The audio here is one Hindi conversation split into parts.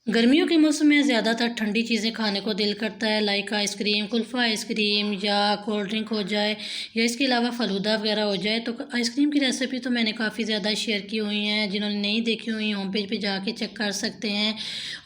गर्मियों के मौसम में ज़्यादातर ठंडी चीज़ें खाने को दिल करता है, लाइक आइसक्रीम, कुल्फ़ा आइसक्रीम या कोल्ड ड्रिंक हो जाए या इसके अलावा फ़लूदा वगैरह हो जाए। तो आइसक्रीम की रेसिपी तो मैंने काफ़ी ज़्यादा शेयर की हुई हैं, जिन्होंने नहीं देखी हुई होम पेज पे जाके चेक कर सकते हैं।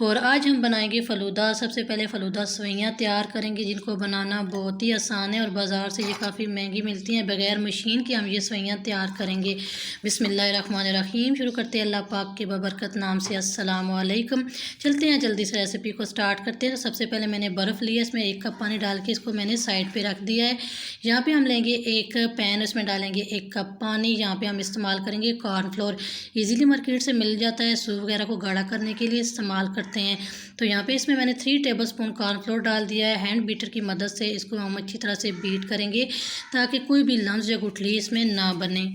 और आज हम बनाएंगे फ़लूदा। सबसे पहले फ़लूदा सेवइयाँ तैयार करेंगे, जिनको बनाना बहुत ही आसान है और बाज़ार से ये काफ़ी महंगी मिलती हैं। बग़ैर मशीन के हम ये सेवइयाँ तैयार करेंगे। बिस्मिल्लाहिर्रहमानिर्रहीम। शुरू करते हैं अल्लाह पाक के बबरकत नाम से। अस्सलामु अलैकुम। चलते हैं जल्दी से रेसिपी को स्टार्ट करते हैं। तो सबसे पहले मैंने बर्फ़ लिया, इसमें 1 कप पानी डाल के इसको मैंने साइड पे रख दिया है। यहाँ पे हम लेंगे एक पैन, उसमें डालेंगे 1 कप पानी। यहाँ पे हम इस्तेमाल करेंगे कॉर्नफ्लोर। इजीली मार्केट से मिल जाता है, सूप वगैरह को गाढ़ा करने के लिए इस्तेमाल करते हैं। तो यहाँ पे इसमें मैंने 3 टेबलस्पून कॉर्नफ्लोर डाल दिया है। हैंड बीटर की मदद से इसको हम अच्छी तरह से बीट करेंगे ताकि कोई भी लम्स या गुठली इसमें ना बने।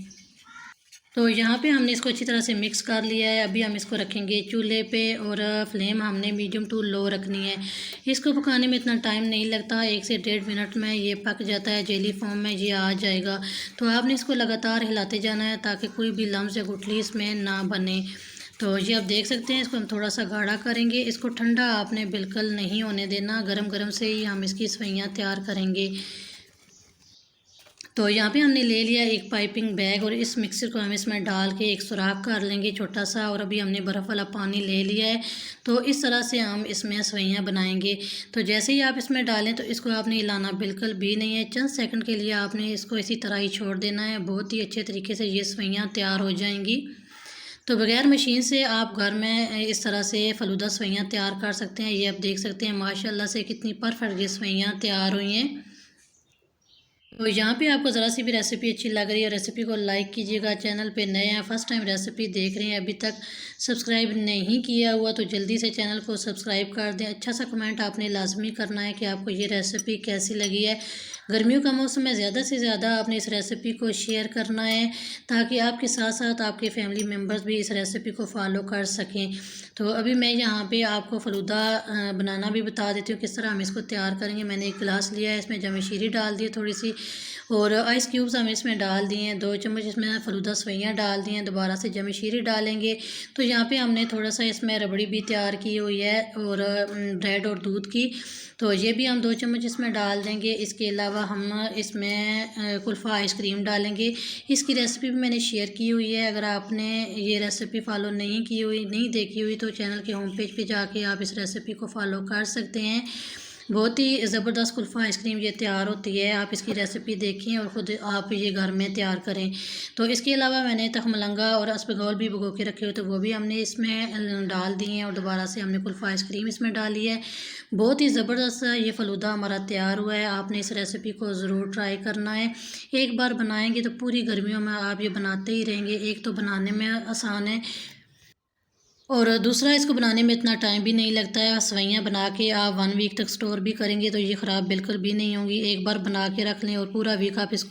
तो यहाँ पे हमने इसको अच्छी तरह से मिक्स कर लिया है। अभी हम इसको रखेंगे चूल्हे पे और फ्लेम हमने मीडियम टू लो रखनी है। इसको पकाने में इतना टाइम नहीं लगता, 1 से 1.5 मिनट में ये पक जाता है, जेली फॉर्म में ये आ जाएगा। तो आपने इसको लगातार हिलाते जाना है ताकि कोई भी लम्स या गुठली इसमें ना बने। तो ये आप देख सकते हैं, इसको हम थोड़ा सा गाढ़ा करेंगे। इसको ठंडा आपने बिल्कुल नहीं होने देना, गरम गरम से ही हम इसकी सेवइयाँ तैयार करेंगे। तो यहाँ पे हमने ले लिया एक पाइपिंग बैग और इस मिक्सर को हम इसमें डाल के एक सुराख कर लेंगे छोटा सा। और अभी हमने बर्फ़ वाला पानी ले लिया है। तो इस तरह से हम इसमें सेवइयाँ बनाएंगे। तो जैसे ही आप इसमें डालें तो इसको आपने हिलाना बिल्कुल भी नहीं है, चंद सेकंड के लिए आपने इसको इसी तरह ही छोड़ देना है। बहुत ही अच्छे तरीके से ये सेवइयाँ तैयार हो जाएंगी। तो बग़ैर मशीन से आप घर में इस तरह से फ़लूदा सेवइयाँ तैयार कर सकते हैं। ये आप देख सकते हैं माशाल्लाह से कितनी परफेक्ट ये सेवइयाँ तैयार हुई हैं। तो यहाँ पे आपको ज़रा सी भी रेसिपी अच्छी लग रही है, रेसिपी को लाइक कीजिएगा। चैनल पे नए हैं, फर्स्ट टाइम रेसिपी देख रहे हैं, अभी तक सब्सक्राइब नहीं किया हुआ तो जल्दी से चैनल को सब्सक्राइब कर दें। अच्छा सा कमेंट आपने लाजमी करना है कि आपको ये रेसिपी कैसी लगी है। गर्मियों का मौसम है, ज़्यादा से ज़्यादा आपने इस रेसिपी को शेयर करना है ताकि आपके साथ साथ आपके फैमिली मेम्बर्स भी इस रेसिपी को फॉलो कर सकें। तो अभी मैं यहाँ पे आपको फ़लूदा बनाना भी बता देती हूँ किस तरह हम इसको तैयार करेंगे। मैंने एक गिलास लिया है, इसमें जमाशीरी डाल दी है थोड़ी सी और आइस क्यूब्स हम इसमें डाल दिए हैं। 2 चम्मच इसमें फ़लूदा सेवइयाँ डाल दी हैं, दोबारा से जमाशीरी डालेंगे। तो यहाँ पे हमने थोड़ा सा इसमें रबड़ी भी तैयार की हुई है और ब्रेड और दूध की, तो ये भी हम 2 चम्मच इसमें डाल देंगे। इसके अलावा हम इसमें कुल्फ़ा आइसक्रीम डालेंगे। इसकी रेसिपी भी मैंने शेयर की हुई है। अगर आपने ये रेसिपी फॉलो नहीं की हुई, नहीं देखी हुई तो चैनल के होम पेज पे जाके आप इस रेसिपी को फॉलो कर सकते हैं। बहुत ही ज़बरदस्त कुल्फ़ा आइसक्रीम ये तैयार होती है। आप इसकी रेसिपी देखें और ख़ुद आप ये घर में तैयार करें। तो इसके अलावा मैंने तखमलंगा और अस्पगोल भी भिगो के रखे हुए, तो वो भी हमने इसमें डाल दिए हैं और दोबारा से हमने कुल्फ़ा आइसक्रीम इसमें डाली है। बहुत ही ज़बरदस्त ये फ़लूदा हमारा तैयार हुआ है। आपने इस रेसिपी को ज़रूर ट्राई करना है। एक बार बनाएंगे तो पूरी गर्मियों में आप ये बनाते ही रहेंगे। एक तो बनाने में आसान है और दूसरा इसको बनाने में इतना टाइम भी नहीं लगता है। सेवइयाँ बना के आप 1 वीक तक स्टोर भी करेंगे तो ये ख़राब बिल्कुल भी नहीं होंगी। एक बार बना के रख लें और पूरा वीक आप इसको